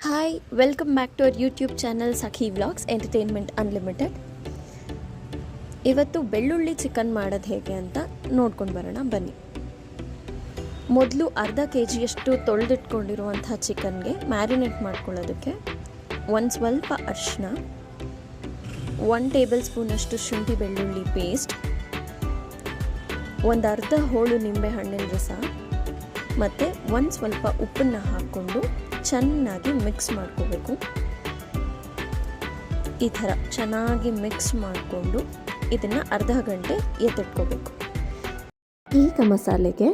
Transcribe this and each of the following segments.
Hi, welcome back to our YouTube channel Sakhi vlogs entertainment unlimited. ಇವತ್ತು ಬೆಳ್ಳುಳ್ಳಿ chicken ಮಾಡೋದು ಹೇಗೆ ಅಂತ ನೋಡ್ಕೊಂಡು ಬರೋಣ ಬನ್ನಿ. ಮೊದಲು ಅರ್ಧ kg ತೊಳೆದಿಟ್ಕೊಂಡಿರುವಂಥ ಚಿಕನ್ಗೆ ಮ್ಯಾರಿನೇಟ್ ಮಾಡ್ಕೊಳ್ಳೋದಕ್ಕೆ ಒಂದು ಸ್ವಲ್ಪ ಅರಿಶಿನ, 1 ಟೇಬಲ್ ಸ್ಪೂನಷ್ಟು ಶುಂಠಿ ಬೆಳ್ಳುಳ್ಳಿ ಪೇಸ್ಟ್, ಒಂದು ಅರ್ಧ ಹೋಳು ನಿಂಬೆ ಹಣ್ಣಿನ ರಸ ಮತ್ತು ಒಂದು ಸ್ವಲ್ಪ ಉಪ್ಪನ್ನು ಹಾಕ್ಕೊಂಡು ಚೆನ್ನಾಗಿ ಮಿಕ್ಸ್ ಮಾಡ್ಕೋಬೇಕು. ಈ ಥರ ಚೆನ್ನಾಗಿ ಮಿಕ್ಸ್ ಮಾಡಿಕೊಂಡು ಇದನ್ನು ಅರ್ಧ ಗಂಟೆ ಎತ್ತಿಟ್ಕೋಬೇಕು. ಈಗ ಮಸಾಲೆಗೆ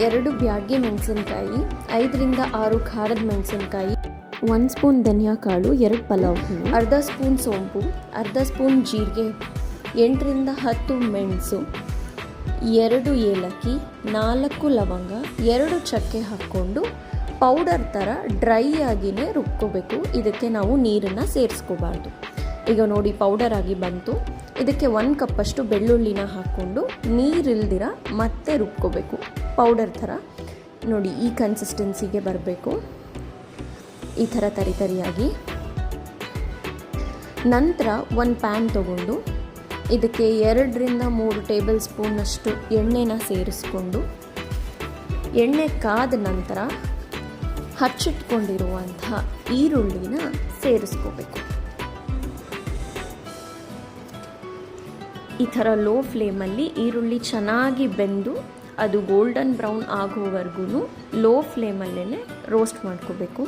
2 ಬ್ಯಾಡಗಿ ಮೆಣಸಿನ್ಕಾಯಿ, 5 ರಿಂದ 6 ಖಾರದ ಮೆಣಸಿನ್ಕಾಯಿ, 1 ಸ್ಪೂನ್ ಧನಿಯಾ ಕಾಳು, 2 ಪಲಾವ್ ಹಣ್ಣು, ಅರ್ಧ ಸ್ಪೂನ್ ಸೋಂಪು, ಅರ್ಧ ಸ್ಪೂನ್ ಜೀರಿಗೆ, 8 ರಿಂದ 10 ಮೆಣಸು, 2 ಏಲಕ್ಕಿ, 4 ಲವಂಗ, 2 ಚಕ್ಕೆ ಹಾಕ್ಕೊಂಡು ಪೌಡರ್ ಥರ ಡ್ರೈ ಆಗಿಯೇ ರುಬ್ಕೋಬೇಕು. ಇದಕ್ಕೆ ನಾವು ನೀರನ್ನು ಸೇರಿಸ್ಕೋಬಾರ್ದು. ಈಗ ನೋಡಿ ಪೌಡರ್ ಆಗಿ ಬಂತು. ಇದಕ್ಕೆ 1 ಕಪ್ಪಷ್ಟು ಬೆಳ್ಳುಳ್ಳಿನ ಹಾಕ್ಕೊಂಡು ನೀರಿಲ್ದಿರ ಮತ್ತೆ ರುಬ್ಕೋಬೇಕು. ಪೌಡರ್ ಥರ ನೋಡಿ ಈ ಕನ್ಸಿಸ್ಟೆನ್ಸಿಗೆ ಬರಬೇಕು, ಈ ಥರ ತರಿಯಾಗಿ. ನಂತರ ಒಂದು ಪ್ಯಾನ್ ತೊಗೊಂಡು ಇದಕ್ಕೆ 2 ರಿಂದ 3 ಟೇಬಲ್ ಸ್ಪೂನಷ್ಟು ಎಣ್ಣೆನ ಸೇರಿಸ್ಕೊಂಡು ಎಣ್ಣೆ ಕಾದ ನಂತರ ಹಚ್ಚಿಟ್ಕೊಂಡಿರುವಂಥ ಈರುಳ್ಳಿನ ಸೇರಿಸ್ಕೋಬೇಕು. ಈ ಥರ ಲೋ ಫ್ಲೇಮಲ್ಲಿ ಈರುಳ್ಳಿ ಚೆನ್ನಾಗಿ ಬೆಂದು ಅದು ಗೋಲ್ಡನ್ ಬ್ರೌನ್ ಆಗೋವರೆಗೂ ಲೋ ಫ್ಲೇಮಲ್ಲೇ ರೋಸ್ಟ್ ಮಾಡ್ಕೋಬೇಕು.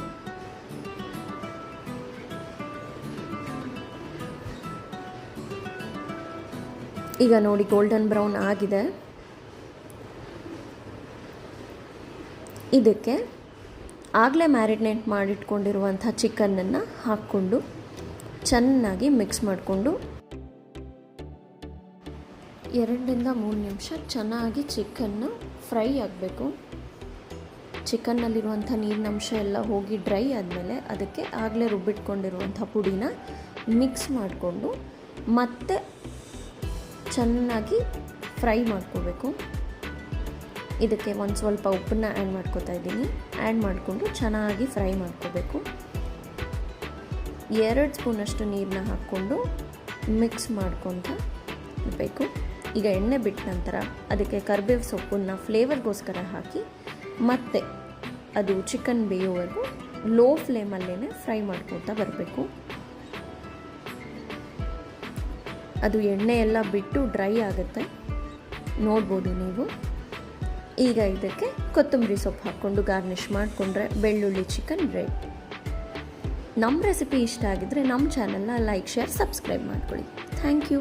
ಈಗ ನೋಡಿ ಗೋಲ್ಡನ್ ಬ್ರೌನ್ ಆಗಿದೆ. ಇದಕ್ಕೆ ಆಗಲೇ ಮ್ಯಾರಿನೇಟ್ ಮಾಡಿಟ್ಕೊಂಡಿರುವಂಥ ಚಿಕನ್ನನ್ನು ಹಾಕ್ಕೊಂಡು ಚೆನ್ನಾಗಿ ಮಿಕ್ಸ್ ಮಾಡಿಕೊಂಡು 2 ರಿಂದ 3 ನಿಮಿಷ ಚೆನ್ನಾಗಿ ಚಿಕನ್ನು ಫ್ರೈ ಆಗಬೇಕು. ಚಿಕನ್ನಲ್ಲಿರುವಂಥ ನೀರಿನಂಶ ಎಲ್ಲ ಹೋಗಿ ಡ್ರೈ ಆದಮೇಲೆ ಅದಕ್ಕೆ ಆಗಲೇ ರುಬ್ಬಿಟ್ಕೊಂಡಿರುವಂಥ ಪುಡಿನ ಮಿಕ್ಸ್ ಮಾಡಿಕೊಂಡು ಮತ್ತೆ ಚೆನ್ನಾಗಿ ಫ್ರೈ ಮಾಡ್ಕೋಬೇಕು. ಇದಕ್ಕೆ ಒಂದು ಸ್ವಲ್ಪ ಉಪ್ಪನ್ನು ಆ್ಯಡ್ ಮಾಡ್ಕೋತಾ ಇದ್ದೀನಿ. ಆ್ಯಡ್ ಮಾಡಿಕೊಂಡು ಚೆನ್ನಾಗಿ ಫ್ರೈ ಮಾಡ್ಕೋಬೇಕು. 2 ಸ್ಪೂನಷ್ಟು ನೀರನ್ನ ಹಾಕ್ಕೊಂಡು ಮಿಕ್ಸ್ ಮಾಡ್ಕೊತ ಇರಬೇಕು. ಈಗ ಎಣ್ಣೆ ಬಿಟ್ಟ ನಂತರ ಅದಕ್ಕೆ ಕರಿಬೇವು ಸೊಪ್ಪನ್ನು ಫ್ಲೇವರ್ಗೋಸ್ಕರ ಹಾಕಿ ಮತ್ತೆ ಅದು ಚಿಕನ್ ಬೇಯೋವರೆಗೂ ಲೋ ಫ್ಲೇಮಲ್ಲೇ ಫ್ರೈ ಮಾಡ್ಕೊತಾ ಬರಬೇಕು. ಅದು ಎಣ್ಣೆ ಎಲ್ಲ ಬಿಟ್ಟು ಡ್ರೈ ಆಗುತ್ತೆ, ನೋಡ್ಬೋದು ನೀವು. ಈಗ ಇದಕ್ಕೆ ಕೊತ್ತಂಬರಿ ಸೊಪ್ಪು ಹಾಕ್ಕೊಂಡು ಗಾರ್ನಿಷ್ ಮಾಡಿಕೊಂಡ್ರೆ ಬೆಳ್ಳುಳ್ಳಿ ಚಿಕನ್ ರೆಡಿ. ನಮ್ಮ ರೆಸಿಪಿ ಇಷ್ಟ ಆಗಿದ್ದರೆ ನಮ್ಮ ಚಾನಲ್ನ ಲೈಕ್, ಶೇರ್, ಸಬ್ಸ್ಕ್ರೈಬ್ ಮಾಡ್ಕೊಳ್ಳಿ. Thank you.